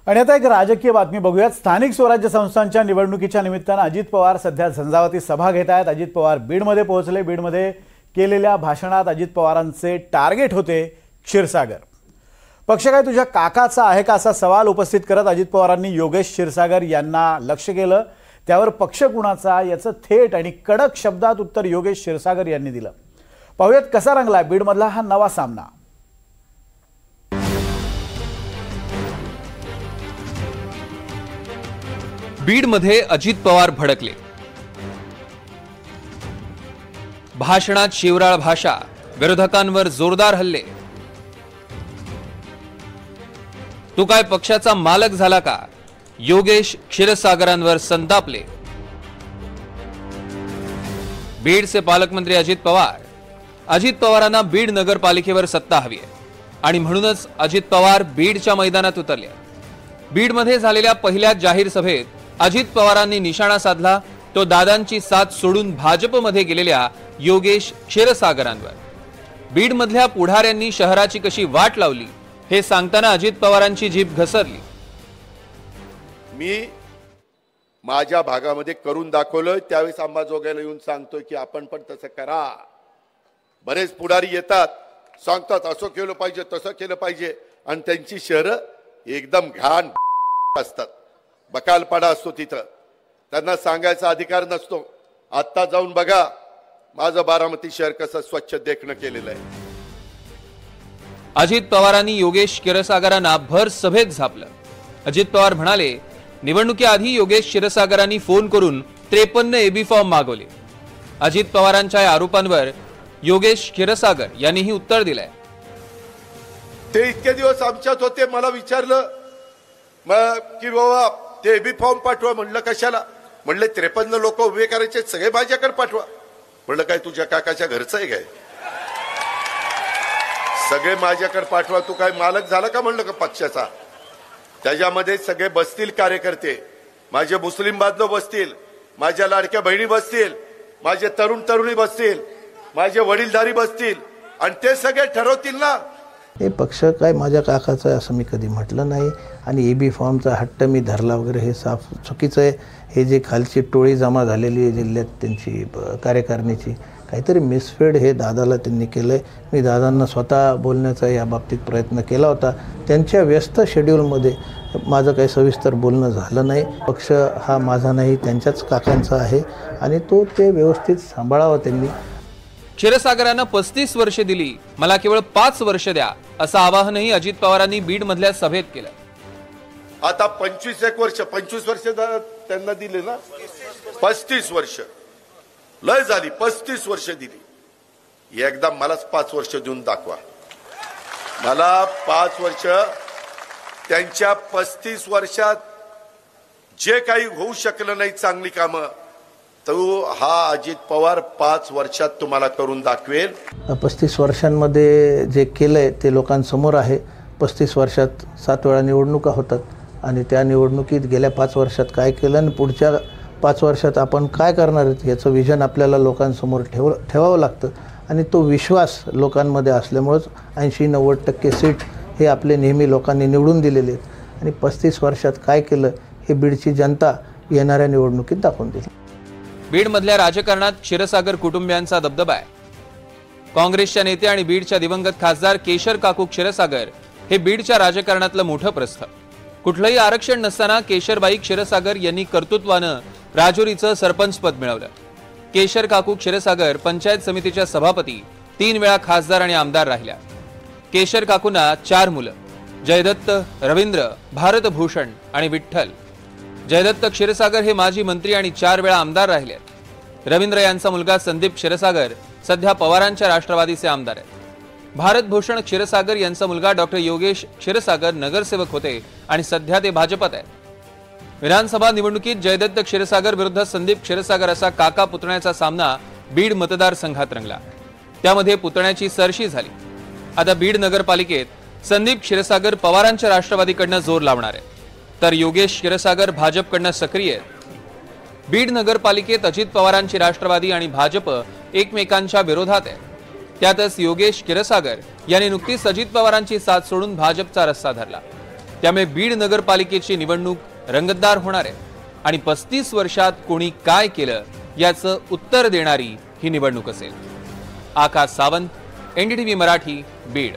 आणि आता एक राजकीय बातमी बघूयात। स्थानिक स्वराज्य संस्थांच्या निवडणुकीच्या निमित्तानं अजित पवार सध्या झंझावाती सभा घेत आहेत। अजित पवार बीडमध्ये पोहोचले। बीडमध्ये केलेल्या भाषणात अजित पवारांचे टार्गेट होते क्षीरसागर। पक्ष काय तुझ्या काकाचा आहे का असा सवाल उपस्थित करत अजित पवारांनी योगेश क्षीरसागर यांना लक्ष्य केलं। त्यावर पक्ष कुणाचा याचं थेट आणि कडक शब्दात उत्तर योगेश क्षीरसागर यांनी दिलं। पाहूयात कसा रंगला बीडमधला हा नवा सामना। बीडमध्ये अजित पवार भडकले। भाषणात शिवराळ भाषा, विरोधकांवर जोरदार हल्ले। तू काय पक्षाचा मालक झाला का? योगेश क्षीरसागरांवर संतापले। बीडचे पालकमंत्री अजित पवारांना बीड नगरपालिकेवर सत्ता हवी आहे आणि म्हणूनच अजित पवार बीडच्या मैदानात उतरले। बीडमध्ये झालेल्या पहिल्या जाहीर सभेत अजित पवारांनी निशाणा साधला तो दादांची साथ सोडून भाजपमध्ये गेलेल्या योगेश क्षीरसागरांवर। बीडमधल्या पुढाऱ्यांनी शहराची कशी वाट लावली हे सांगताना अजित पवारांची जीभ घसरली। मी माझ्या भागामध्ये करून दाखवलं, त्यावेळेस अंबाजोगाईला येऊन सांगतोय की आपण पण तसं करा। बरेच पुढारी येतात, सांगतात असं केलं पाहिजे तसं केलं पाहिजे आणि त्यांची शहरं एकदम घाण असतात, बकालपाडा असतो, तिथं त्यांना सांगायचा अधिकार नसतो। आता जाऊन बघा माझं बारामती शहर कसं स्वच्छ देखणं केलेलं आहे। अजित पवारांनी योगेश क्षीरसागरांना भर सभेत झापलं। अजित पवार म्हणाले, निवडणुकीआधी योगेश क्षीरसागरांनी फोन करून 53 एबी फॉर्म मागवले। अजित पवारांच्या या आरोपांवर योगेश क्षीरसागर यांनीही उत्तर दिलंय। ते इतके दिवस आमच्यात होते, मला विचारलं की बाबा ते एबी फॉर्म पाठवा। म्हणलं कशाला? म्हणले 53 लोक उभे करायचे, सगळे माझ्याकडे पाठवा। म्हणलं काय तुझ्या काकाच्या घरचं आहे काय? सगळे माझ्याकडे पाठवा, तू काय मालक झाला का? म्हणलं का पक्षाचा? त्याच्यामध्ये सगळे बसतील कार्यकर्ते, माझे मुस्लिम बांधव बसतील, माझ्या लाडक्या बहिणी बसतील, माझे तरुण तरुणी बसतील, माझे वडीलधारी बसतील आणि ते सगळे ठरवतील ना। हे पक्ष काय माझ्या काकाचा आहे असं मी कधी म्हटलं नाही आणि एबी फॉर्मचा हट्ट मी धरला वगैरे हे साफ चुकीचं आहे। हे जे खालची टोळी जमा झालेली आहे जिल्ह्यात त्यांची कार्यकारिणीची, काहीतरी मिसफेड हे दादाला त्यांनी केलंय। मी दादांना स्वतः बोलण्याचा या बाबतीत प्रयत्न केला होता, त्यांच्या व्यस्त शेड्यूलमध्ये माझं काही सविस्तर बोलणं झालं नाही। पक्ष हा माझा नाही, त्यांच्याच काकांचा आहे आणि तो ते व्यवस्थित सांभाळावा त्यांनी। क्षीरसागरांना 35 वर्षे दिली, मला केवळ 5 वर्ष द्या असं आवाहनही अजित पवारांनी बीड मधल्या सभेत केलं। आता 25 वर्ष त्यांना दिले ना, 35 वर्ष लय झाली, 35 वर्ष दिली। एकदा मलाच 5 वर्ष देऊन दाखवा, मला 5 वर्ष। त्यांच्या 35 वर्षात जे काही होऊ शकलं नाही चांगली कामं, तो हा अजित पवार 5 वर्षात तुम्हाला करून दाखवेल। 35 वर्षांमध्ये जे केलंय ते लोकांसमोर आहे। 35 वर्षात 7 वेळा निवडणुका होतात आणि त्या निवडणुकीत गेल्या 5 वर्षात काय केलं आणि पुढच्या 5 वर्षात आपण काय करणार आहेत याचं विजन आपल्याला लोकांसमोर ठेवावं लागतं आणि तो विश्वास लोकांमध्ये असल्यामुळेच 80-90% सीट हे आपले नेहमी लोकांनी निवडून दिलेले आहेत आणि 35 वर्षात काय केलं हे बीडची जनता येणाऱ्या निवडणुकीत दाखवून देईल। बीडमधल्या राजकारणात क्षीरसागर कुटुंबियांचा दबदबा आहे। काँग्रेसच्या नेते आणि बीडच्या दिवंगत खासदार केशर काकू क्षीरसागर हे बीडच्या राजकारणातलं मोठं प्रस्थ। कुठलंही आरक्षण नसताना केशरबाई क्षीरसागर यांनी कर्तृत्वानं राजुरीचं सरपंचपद मिळवलं। केशर काकू क्षीरसागर पंचायत समितीच्या सभापती, 3 वेळा खासदार आणि आमदार राहिल्या। केशर काकूंना 4 मुलं, जयदत्त, रवींद्र, भारतभूषण आणि विठ्ठल। जयदत्त क्षीरसागर हे माजी मंत्री आणि 4 वेळा आमदार राहिले। रवींद्र यांचा मुलगा संदीप क्षीरसागर सध्या पवारांच्या राष्ट्रवादीचे आमदार आहेत। भारतभूषण क्षीरसागर यांचा मुलगा डॉक्टर योगेश क्षीरसागर नगरसेवक होते आणि सध्या ते भाजपात आहेत। विधानसभा निवडणुकीत जयदत्त क्षीरसागर विरुद्ध संदीप क्षीरसागर असा काका पुतण्याचा सामना बीड मतदारसंघात रंगला, त्यामध्ये पुतण्याची सरशी झाली। आता बीड नगरपालिकेत संदीप क्षीरसागर पवारांच्या राष्ट्रवादीकडनं जोर लावणार आहे, तर योगेश क्षीरसागर भाजपकडनं सक्रिय आहेत। बीड नगरपालिकेत अजित पवारांची राष्ट्रवादी आणि भाजप एकमेकांच्या विरोधात आहे। त्यातच योगेश क्षीरसागर यांनी नुकतीच अजित पवारांची साथ सोडून भाजपचा रस्ता धरला। त्यामुळे बीड नगरपालिकेची निवडणूक रंगतदार होणार आहे आणि 35 वर्षात कोणी काय केलं याचं उत्तर देणारी ही निवडणूक असेल. आकाश सावंत, एनडीटीव्ही मराठी, बीड.